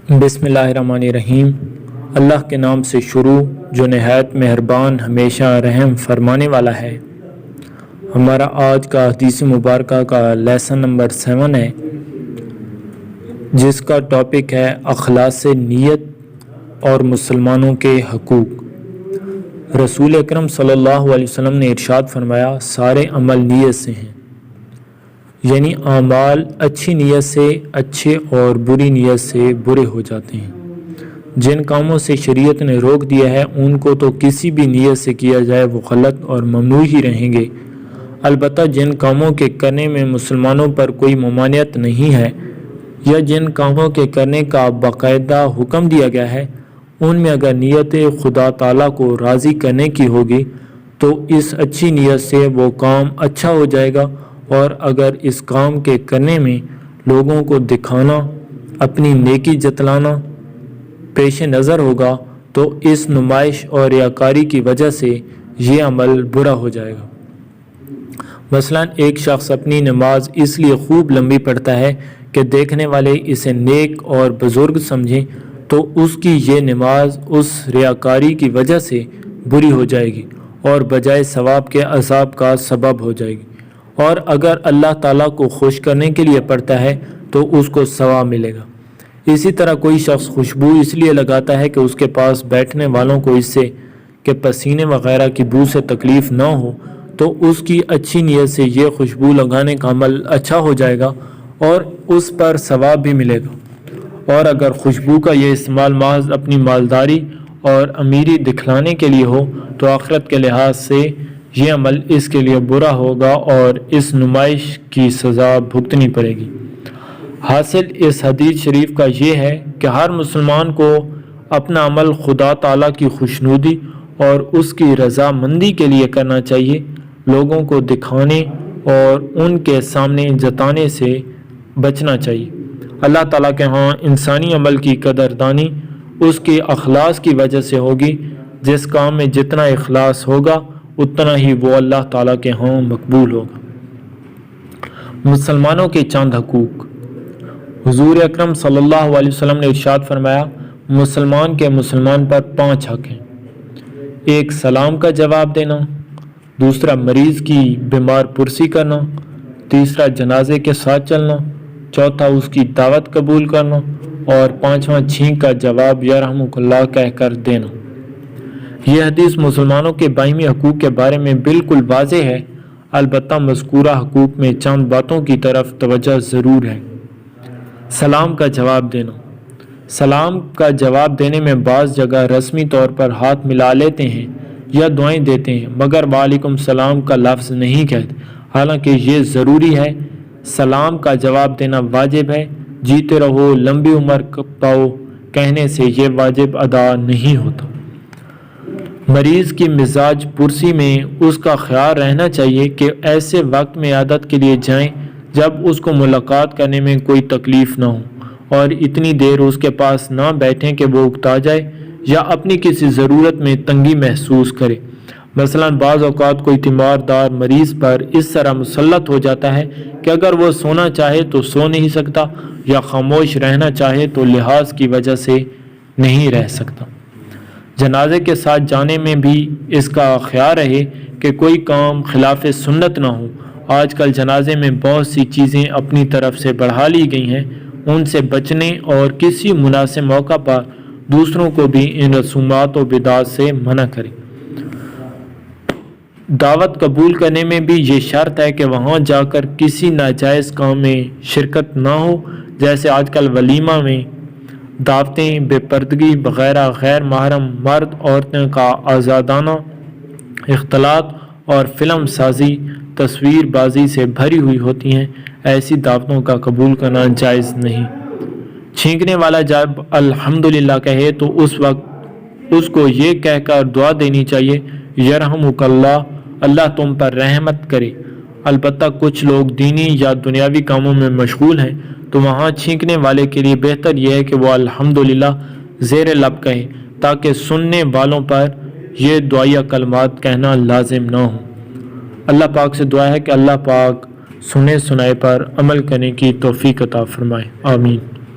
بسم اللہ الرحمن الرحیم۔ اللہ کے نام سے شروع جو نہایت مہربان ہمیشہ رحم فرمانے والا ہے۔ ہمارا آج کا حدیث مبارکہ کا لیسن نمبر 7 ہے، جس کا ٹاپک ہے اخلاص نیت اور مسلمانوں کے حقوق۔ رسول اکرم صلی اللہ علیہ وسلم نے ارشاد فرمایا، سارے عمل نیت سے ہیں، یعنی اعمال اچھی نیت سے اچھے اور بری نیت سے برے ہو جاتے ہیں۔ جن کاموں سے شریعت نے روک دیا ہے ان کو تو کسی بھی نیت سے کیا جائے وہ غلط اور ممنوع ہی رہیں گے، البتہ جن کاموں کے کرنے میں مسلمانوں پر کوئی ممانعت نہیں ہے یا جن کاموں کے کرنے کا باقاعدہ حکم دیا گیا ہے ان میں اگر نیت خدا تعالیٰ کو راضی کرنے کی ہوگی تو اس اچھی نیت سے وہ کام اچھا ہو جائے گا، اور اگر اس کام کے کرنے میں لوگوں کو دکھانا، اپنی نیکی جتلانا پیش نظر ہوگا تو اس نمائش اور ریاکاری کی وجہ سے یہ عمل برا ہو جائے گا۔ مثلا ایک شخص اپنی نماز اس لیے خوب لمبی پڑھتا ہے کہ دیکھنے والے اسے نیک اور بزرگ سمجھیں تو اس کی یہ نماز اس ریاکاری کی وجہ سے بری ہو جائے گی اور بجائے ثواب کے عذاب کا سبب ہو جائے گی، اور اگر اللہ تعالیٰ کو خوش کرنے کے لیے پڑھتا ہے تو اس کو ثواب ملے گا۔ اسی طرح کوئی شخص خوشبو اس لیے لگاتا ہے کہ اس کے پاس بیٹھنے والوں کو اس سے کہ پسینے وغیرہ کی بو سے تکلیف نہ ہو تو اس کی اچھی نیت سے یہ خوشبو لگانے کا عمل اچھا ہو جائے گا اور اس پر ثواب بھی ملے گا۔ اور اگر خوشبو کا یہ استعمال محض اپنی مالداری اور امیری دکھلانے کے لیے ہو تو آخرت کے لحاظ سے یہ عمل اس کے لیے برا ہوگا اور اس نمائش کی سزا بھگتنی پڑے گی۔ حاصل اس حدیث شریف کا یہ ہے کہ ہر مسلمان کو اپنا عمل خدا تعالیٰ کی خوشنودی اور اس کی رضا مندی کے لیے کرنا چاہیے، لوگوں کو دکھانے اور ان کے سامنے جتانے سے بچنا چاہیے۔ اللہ تعالیٰ کے ہاں انسانی عمل کی قدردانی اس کے اخلاص کی وجہ سے ہوگی۔ جس کام میں جتنا اخلاص ہوگا اتنا ہی وہ اللہ تعالیٰ کے ہاں مقبول ہوگا۔ مسلمانوں کے چند حقوق۔ حضور اکرم صلی اللہ علیہ وسلم نے ارشاد فرمایا، مسلمان کے مسلمان پر 5 حق ہیں۔ ایک سلام کا جواب دینا، دوسرا مریض کی بیمار پرسی کرنا، تیسرا جنازے کے ساتھ چلنا، چوتھا اس کی دعوت قبول کرنا، اور 5واں چھینک کا جواب یرحمک اللہ کہہ کر دینا۔ یہ حدیث مسلمانوں کے باہمی حقوق کے بارے میں بالکل واضح ہے، البتہ مذکورہ حقوق میں چند باتوں کی طرف توجہ ضرور ہے۔ سلام کا جواب دینا۔ سلام کا جواب دینے میں بعض جگہ رسمی طور پر ہاتھ ملا لیتے ہیں یا دعائیں دیتے ہیں مگر وعلیکم السلام کا لفظ نہیں کہتے، حالانکہ یہ ضروری ہے۔ سلام کا جواب دینا واجب ہے، جیتے رہو لمبی عمر پاؤ کہنے سے یہ واجب ادا نہیں ہوتا۔ مریض کی مزاج پرسی میں اس کا خیال رہنا چاہیے کہ ایسے وقت میں عیادت کے لیے جائیں جب اس کو ملاقات کرنے میں کوئی تکلیف نہ ہو، اور اتنی دیر اس کے پاس نہ بیٹھیں کہ وہ اکتا جائے یا اپنی کسی ضرورت میں تنگی محسوس کرے۔ مثلا بعض اوقات کوئی تیماردار مریض پر اس طرح مسلط ہو جاتا ہے کہ اگر وہ سونا چاہے تو سو نہیں سکتا یا خاموش رہنا چاہے تو لحاظ کی وجہ سے نہیں رہ سکتا۔ جنازے کے ساتھ جانے میں بھی اس کا خیال رہے کہ کوئی کام خلاف سنت نہ ہو۔ آج کل جنازے میں بہت سی چیزیں اپنی طرف سے بڑھا لی گئی ہیں، ان سے بچنے اور کسی مناسب موقع پر دوسروں کو بھی ان رسومات و بدعات سے منع کریں۔ دعوت قبول کرنے میں بھی یہ شرط ہے کہ وہاں جا کر کسی ناجائز کام میں شرکت نہ ہو، جیسے آج کل ولیمہ میں دعوتیں، بے پردگی وغیرہ، غیر محرم مرد عورتوں کا آزادانہ اختلاط اور فلم سازی، تصویر بازی سے بھری ہوئی ہوتی ہیں۔ ایسی دعوتوں کا قبول کرنا جائز نہیں۔ چھینکنے والا جب الحمدللہ کہے تو اس وقت اس کو یہ کہہ کر دعا دینی چاہیے، یرحمک اللہ، اللہ تم پر رحمت کرے۔ البتہ کچھ لوگ دینی یا دنیاوی کاموں میں مشغول ہیں تو وہاں چھینکنے والے کے لیے بہتر یہ ہے کہ وہ الحمدللہ زیر لب کہے تاکہ سننے والوں پر یہ دعائیہ کلمات کہنا لازم نہ ہو۔ اللہ پاک سے دعا ہے کہ اللہ پاک سنے سنائے پر عمل کرنے کی توفیق عطا فرمائے، آمین۔